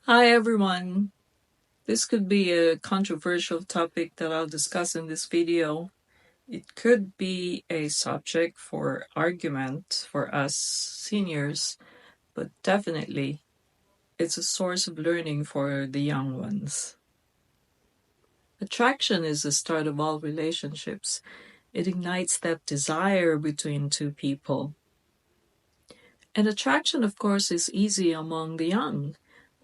Hi everyone. This could be a controversial topic that I'll discuss in this video. It could be a subject for argument for us seniors, but definitely it's a source of learning for the young ones. Attraction is the start of all relationships. It ignites that desire between two people. And attraction, of course, is easy among the young.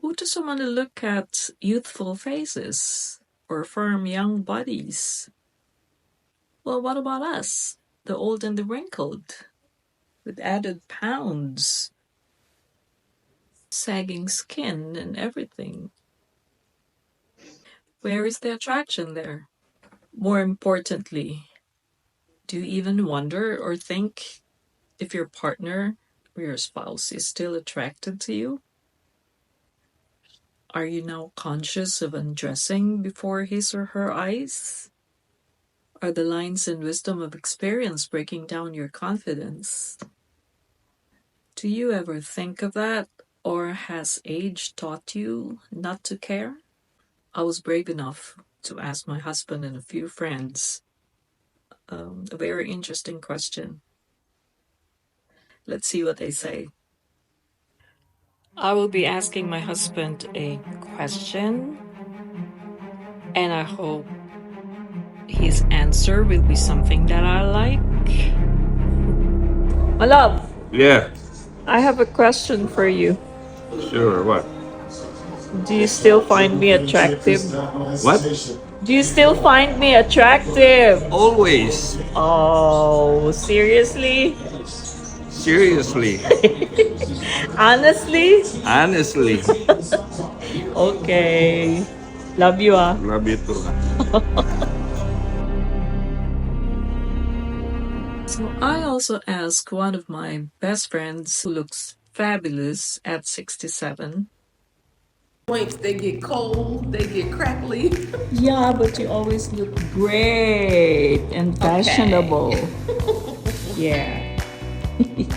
Who doesn't want to look at youthful faces or firm young bodies? Well, what about us, the old and the wrinkled, with added pounds, sagging skin, and everything? Where is the attraction there? More importantly, do you even wonder or think if your partner or your spouse is still attracted to you? Are you now conscious of undressing before his or her eyes? Are the lines and wisdom of experience breaking down your confidence? Do you ever think of that? Or has age taught you not to care? I was brave enough to ask my husband and a few friends a very interesting question. Let's see what they say. I will be asking my husband a question, and I hope his answer will be something that I like. My love, Yeah, I have a question for you. sure. What? Do you still find me attractive? What? Do you still find me attractive? Always. Oh, seriously? Seriously. Honestly? Honestly. Okay. Love you, ah. Love you too. So I also asked one of my best friends who looks fabulous at 67. Joints, they get cold, they get crackly. Yeah, but you always look great and fashionable. Yeah.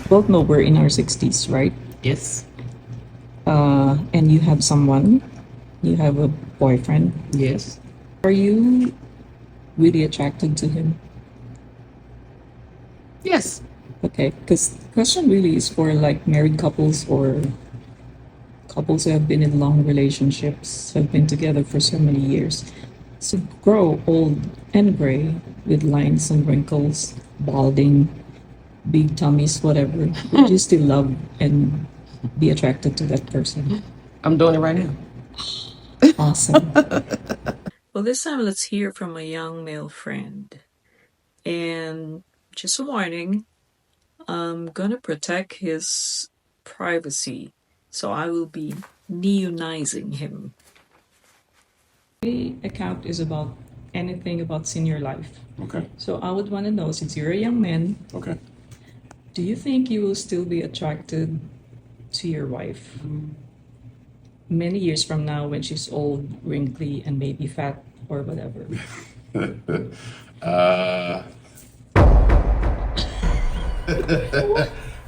Both know we're in our 60s, right? Yes. And you have someone, you have a boyfriend. Yes. Are you really attracted to him? Yes. Okay, because the question really is for like married couples or couples who have been in long relationships, have been together for so many years. So grow old and gray with lines and wrinkles, balding, big tummies, whatever. Would you still love and be attracted to that person? I'm doing it right now. Awesome. Well, this time let's hear from a young male friend. And just a warning, I'm gonna protect his privacy, so I will be neonizing him. My account is about anything about senior life. Okay. So I would want to know, since you're a young man, Okay. do you think you will still be attracted to your wife many years from now when she's old, wrinkly, and maybe fat or whatever?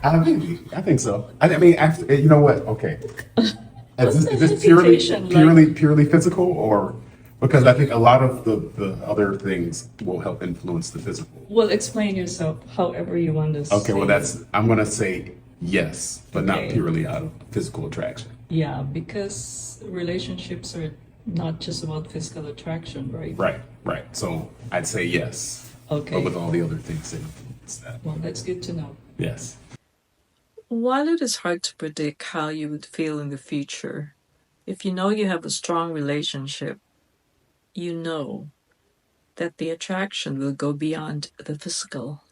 I think so. I mean, after, you know what? Okay. Is this hesitation, purely physical, or because I think a lot of the other things will help influence the physical. Well, explain yourself however you want to Okay, well say. I'm gonna say yes, but not Okay. purely out of physical attraction. Yeah, because relationships are not just about physical attraction, right? Right. So I'd say yes, Okay. but with all the other things that influence that. Well, that's good to know. Yes. While it is hard to predict how you would feel in the future, if you know you have a strong relationship, you know that the attraction will go beyond the physical.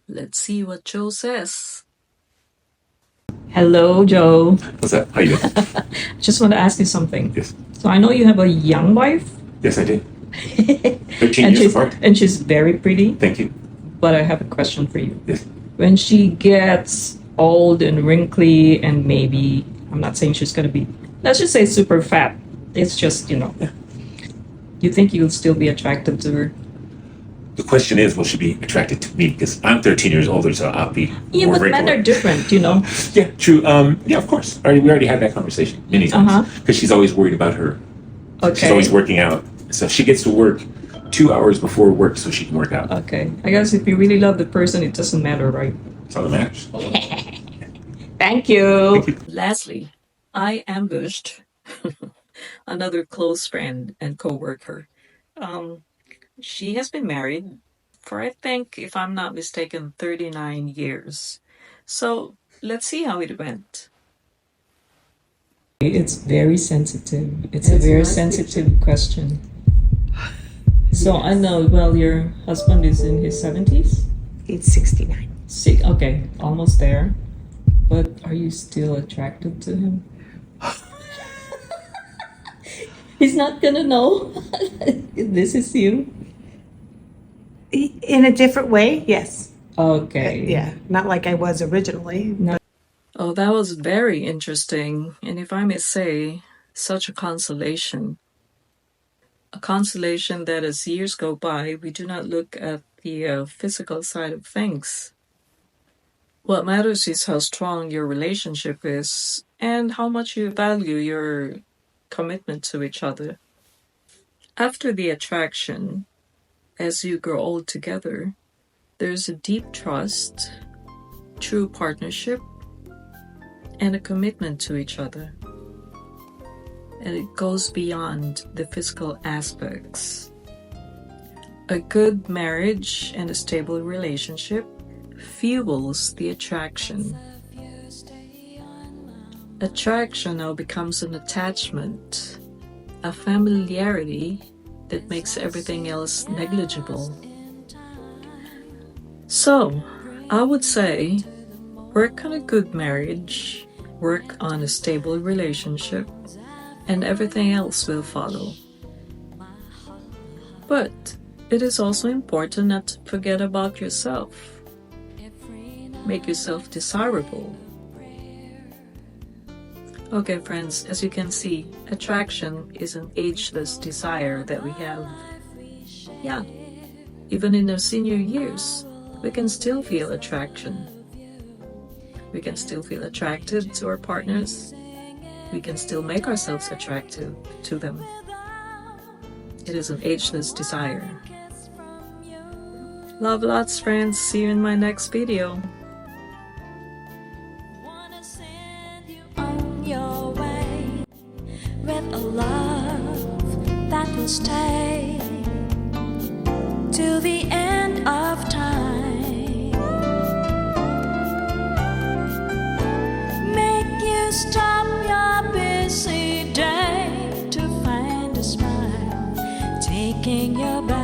Let's see what Joe says. Hello, Joe. What's that? How you doing? Just want to ask you something. Yes. So I know you have a young wife. Yes, I did. 13 and years she's apart. and she's very pretty. Thank you. But I have a question for you. Yes. When she gets old and wrinkly and maybe, I'm not saying she's gonna be, let's just say super fat. It's just, you think you'll still be attracted to her? the question is, will she be attracted to me? Because I'm 13 years older, so I'll be Yeah, more but men regular. are different, you know. Yeah, true. Yeah, of course. We already had that conversation many times. Because she's always worried about her. She's always working out. So she gets to work 2 hours before work so she can work out. Okay. I guess if you really love the person, it doesn't matter, right? That's all that matters. Thank you. Lastly, I ambushed another close friend and coworker. She has been married for, I think, if I'm not mistaken, 39 years. So let's see how it went. It's very sensitive. It's a very sensitive question. So I know, well, your husband is in his 70s? It's 69. Okay, almost there. But are you still attracted to him? He's not gonna know this is you. In a different way, yes. Okay. Yeah, not like I was originally. No. Oh, that was very interesting. And if I may say, such a consolation. A consolation that as years go by, we do not look at the physical side of things. What matters is how strong your relationship is and how much you value your commitment to each other. After the attraction, as you grow old together, there's a deep trust, true partnership, and a commitment to each other. And it goes beyond the physical aspects. A good marriage and a stable relationship fuels the attraction. Attraction now becomes an attachment, a familiarity that makes everything else negligible. So, I would say, work on a good marriage, work on a stable relationship, and everything else will follow. But it is also important not to forget about yourself. Make yourself desirable. Okay, friends, as you can see, attraction is an ageless desire that we have. Yeah, even in our senior years, we can still feel attraction. We can still feel attracted to our partners. We can still make ourselves attractive to them. It is an ageless desire. Love lots, friends. See you in my next video. Your way with a love that will stay till the end of time. Make you stop your busy day to find a smile, taking your back.